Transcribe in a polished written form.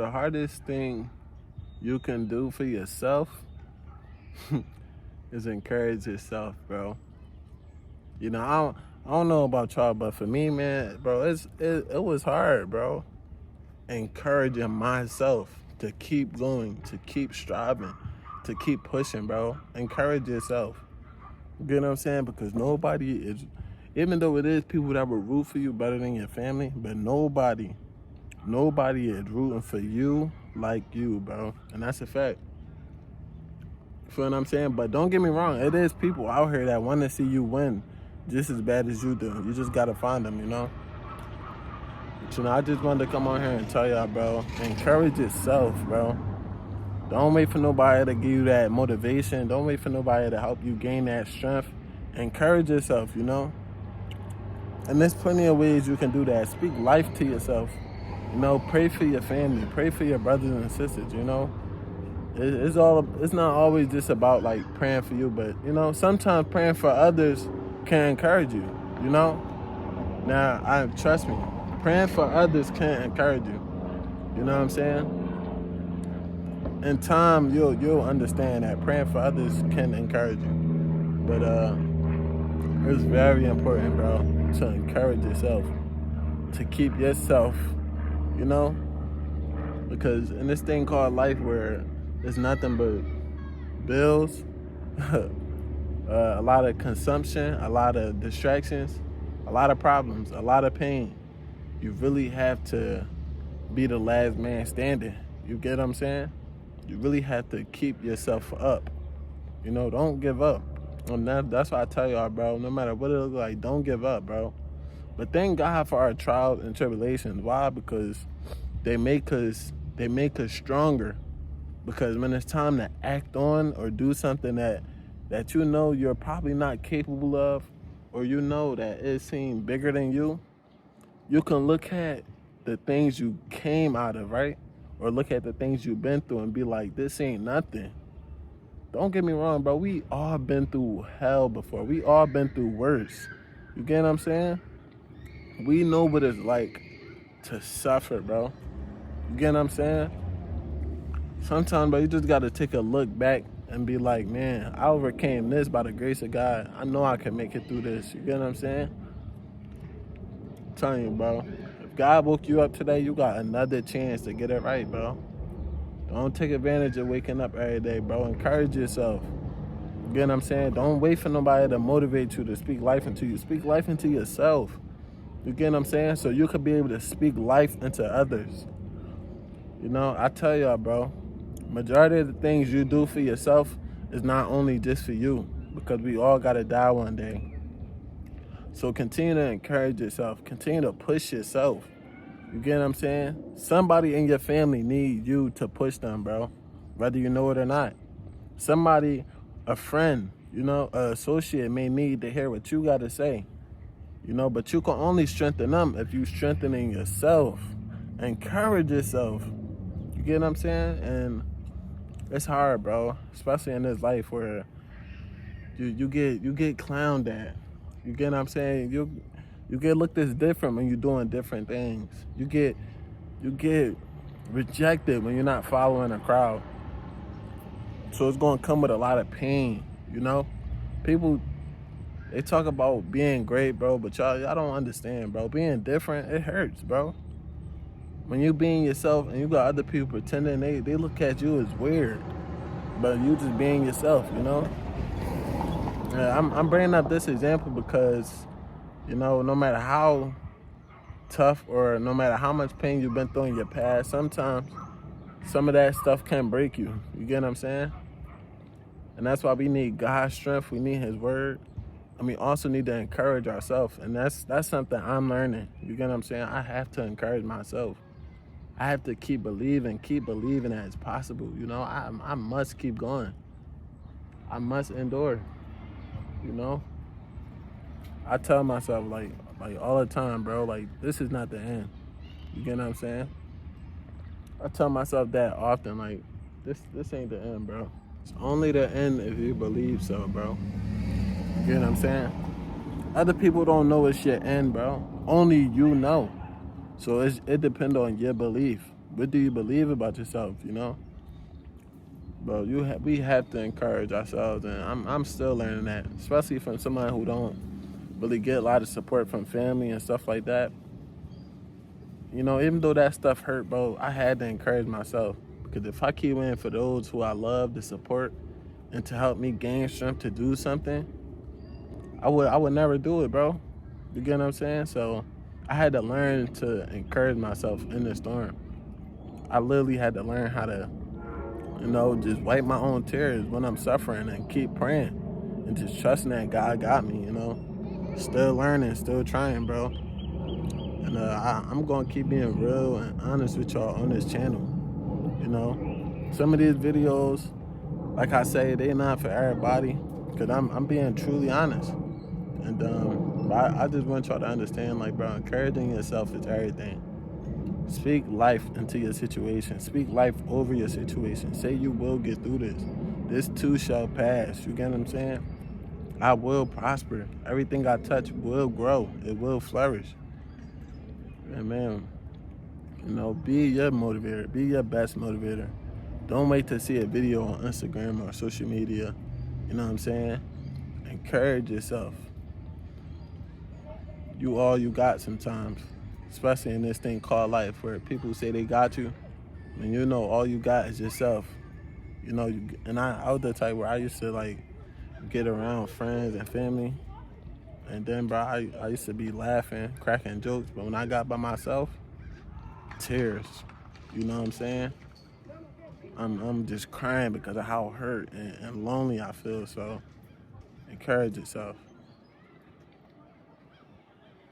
The hardest thing you can do for yourself is encourage yourself, bro. I don't know about y'all, but for me, man, bro, it was hard, bro. Encouraging myself to keep going, to keep striving, to keep pushing, bro. Encourage yourself. You know what I'm saying? Because nobody is, even though it is people that will root for you better than your family, but nobody is rooting for you like you, bro. And that's a fact. You feel what I'm saying? But don't get me wrong, it is people out here that want to see you win just as bad as you do. You just gotta find them, you know? But, I just wanted to come on here and tell y'all, bro, encourage yourself, bro. Don't wait for nobody to give you that motivation. Don't wait for nobody to help you gain that strength. Encourage yourself, you know? And there's plenty of ways you can do that. Speak life to yourself. You know, pray for your family. Pray for your brothers and sisters, you know? It's not always just about like praying for you, but you know, sometimes praying for others can encourage you, you know? Now, trust me, praying for others can encourage you. You know what I'm saying? In time, you'll understand that praying for others can encourage you. But it's very important, bro, to encourage yourself, to keep yourself, you know? Because in this thing called life where it's nothing but bills, a lot of consumption, a lot of distractions, a lot of problems, a lot of pain, you really have to be the last man standing. You get what I'm saying? You really have to keep yourself up. You know, don't give up. And that's why I tell y'all, bro, no matter what it looks like, don't give up, bro. But thank God for our trials and tribulations. Why? Because they make us stronger. Because when it's time to act on or do something that you know you're probably not capable of, or you know that it seems bigger than you can look at the things you came out of, right? Or look at the things you've been through and be like, this ain't nothing. Don't get me wrong, bro. We all been through hell before. We all been through worse. You get what I'm saying? We know what it's like to suffer, bro. You get what I'm saying? Sometimes, bro, you just got to take a look back and be like, man, I overcame this by the grace of God. I know I can make it through this. You get what I'm saying? I'm telling you, bro. If God woke you up today, you got another chance to get it right, bro. Don't take advantage of waking up every day, bro. Encourage yourself. You get what I'm saying? Don't wait for nobody to motivate you to speak life into you. Speak life into yourself. You get what I'm saying? So you could be able to speak life into others. You know, I tell y'all, bro, majority of the things you do for yourself is not only just for you, because we all got to die one day. So continue to encourage yourself. Continue to push yourself. You get what I'm saying? Somebody in your family needs you to push them, bro, whether you know it or not. Somebody, a friend, you know, an associate may need to hear what you got to say, you know, but you can only strengthen them if you strengthening yourself. Encourage yourself. You get what I'm saying? And it's hard, bro, especially in this life where you get clowned at. You get what I'm saying? You get looked as different when you're doing different things. You get rejected when you're not following a crowd. So it's gonna come with a lot of pain, you know? People, they talk about being great, bro, but y'all don't understand, bro. Being different, it hurts, bro. When you being yourself and you got other people pretending, they look at you as weird. But you just being yourself, you know? Yeah, I'm bringing up this example because, you know, no matter how tough or no matter how much pain you've been through in your past, sometimes some of that stuff can break you. You get what I'm saying? And that's why we need God's strength. We need His word. And we also need to encourage ourselves. And that's something I'm learning. You get what I'm saying? I have to encourage myself. I have to keep believing that it's possible. You know, I must keep going. I must endure. You know? I tell myself like all the time, bro, like this is not the end. You get what I'm saying? I tell myself that often, like this ain't the end, bro. It's only the end if you believe so, bro. You get what I'm saying? Other people don't know it's your end, bro. Only you know. So it depends on your belief. What do you believe about yourself, you know? Bro, we have to encourage ourselves, and I'm still learning that, especially from somebody who don't really get a lot of support from family and stuff like that. You know, even though that stuff hurt, bro, I had to encourage myself, because if I keep waiting for those who I love to support and to help me gain strength to do something, I would never do it, bro. You get what I'm saying? So I had to learn to encourage myself in the storm. I literally had to learn how to, just wipe my own tears when I'm suffering and keep praying and just trusting that God got me, Still learning, still trying, bro. And I'm going to keep being real and honest with y'all on this channel, Some of these videos, like I say, they not for everybody, because I'm being truly honest. And I just want y'all to understand, like, bro, encouraging yourself is everything. Speak life into your situation. Speak life over your situation. Say you will get through this. This too shall pass. You get what I'm saying? I will prosper. Everything I touch will grow. It will flourish. And man, be your motivator. Be your best motivator. Don't wait to see a video on Instagram or social media. You know what I'm saying? Encourage yourself. You all you got sometimes. Especially in this thing called life, where people say they got you, and all you got is yourself. And I was the type where I used to like get around friends and family, and then bro, I used to be laughing, cracking jokes, but when I got by myself, tears. You know what I'm saying? I'm just crying because of how hurt and lonely I feel. So encourage yourself.